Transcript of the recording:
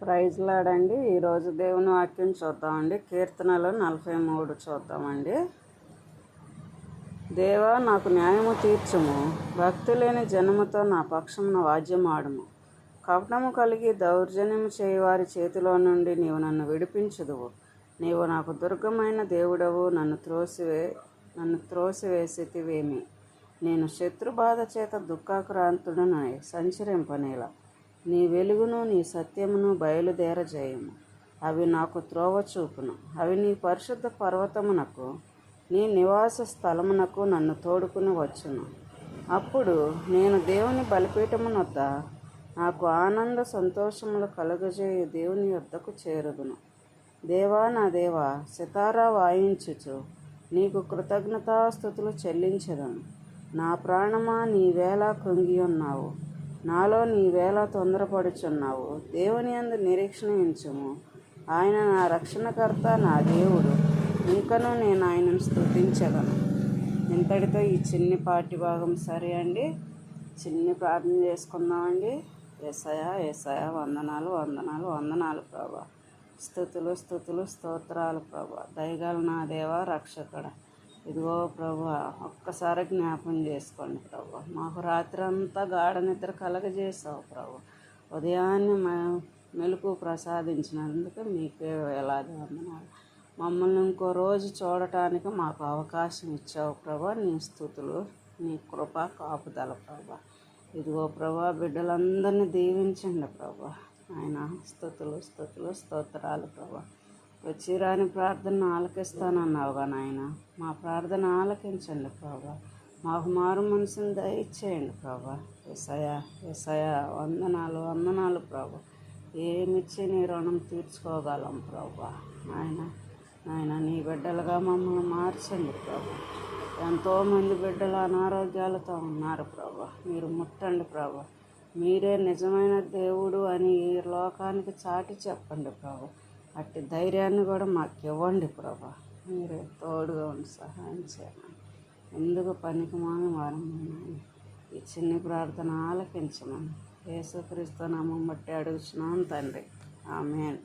Praise లాడండి. ఈరోజు దేవుని వాక్యం చూద్దామండి. కీర్తనలు 43 చూద్దామండి. దేవా, నాకు న్యాయము తీర్చుము, భక్తి లేని జనముతో నా పక్షమున వాద్యమాడుము. కపటము కలిగి దౌర్జన్యము చేయువారి చేతిలో నుండి నీవు నన్ను విడిపించుదువు. నీవు నాకు దుర్గమైన దేవుడవు, నన్ను త్రోసివేసితివేమి. నేను శత్రుబాధ చేత దుఃఖాక్రాంతుడనై సంచరింపనేలా. నీ వెలుగును నీ సత్యమును బయలుదేరజేయము. అవి నాకు త్రోవ చూపును. అవి నీ పరిశుద్ధ పర్వతమునకు, నీ నివాస స్థలమునకు నన్ను తోడుకుని వచ్చును. అప్పుడు నేను దేవుని బలిపీఠమునొద్ద నాకు ఆనంద సంతోషములు కలుగజేయు దేవుని యొద్దకు చేరుదును. దేవా, నా దేవా, సితారా వాయించుచు నీకు కృతజ్ఞతాస్తుతులు చెల్లించెదను. నా ప్రాణమా, నీవేళ కృంగియున్నావు. నాలో నీవేళ తొందరపడుచున్నావు. దేవుని యందు నిరీక్షణ ఉంచుము. ఆయన నా రక్షణకర్త, నా దేవుడు. ఇంకనూ నేను ఆయనను స్తుతించగలను. ఇంతటితో ఈ చిన్ని పాటి భాగం సరే అండి. చిన్ని ప్రార్థన చేసుకుందామండి. యేసయ్యా, యేసయ్యా, వందనాలు వందనాలు వందనాలు ప్రభా. స్తుతులు స్తుతులు స్తోత్రాలు ప్రభా. దయగల నా దేవా, రక్షకుడ. ఇదిగో ప్రభా, ఒక్కసారి జ్ఞాపం చేసుకోండి ప్రభా. మాకు రాత్రి అంతా గాఢ నిద్ర కలగజేసావు ప్రభా. ఉదయాన్నే మెలకు ప్రసాదించినందుకు మీకే వేలాది వందనాలు. మమ్మల్ని ఇంకో రోజు చూడటానికి మాకు అవకాశం ఇచ్చావు ప్రభా. నీ స్తుతులు, నీ కృప కాపుదల ప్రభా. ఇదిగో ప్రభా, బిడ్డలందరినీ దీవించండి ప్రభా. ఆయన స్తుతులు స్తుతులు స్తోత్రాలు ప్రభా. వచ్చిరాని ప్రార్థన ఆలకిస్తానన్నావుగా నాయన. మా ప్రార్థన ఆలకించండి ప్రభా. మాకు మారు మనసుని దయచేయండి ప్రభా. యేసయ్యా, యేసయ్యా, వందనాలు వందనాలు ప్రభా. ఏమిచ్చి నీ రుణం తీర్చుకోగలం ప్రభా. నాయన నీ బిడ్డలుగా మమ్మల్ని మార్చండి ప్రభా. ఎంతోమంది బిడ్డలు అనారోగ్యాలతో ఉన్నారు ప్రభా. మీరు ముట్టండి ప్రభా. మీరే నిజమైన దేవుడు అని ఈ లోకానికి చాటి చెప్పండి ప్రభా. అట్టి ధైర్యాన్ని కూడా మాకు ఇవ్వండి ప్రభా. మీరే తోడుగా ఉండి సహాయం చేయండి. ఎందుకు పనికిమాలిన వారమైన ఈ చిన్ని ప్రార్థన ఆలకించమని యేసుక్రీస్తు నామం బట్టి అడుగుచున్నాను తండ్రి. ఆమేన్.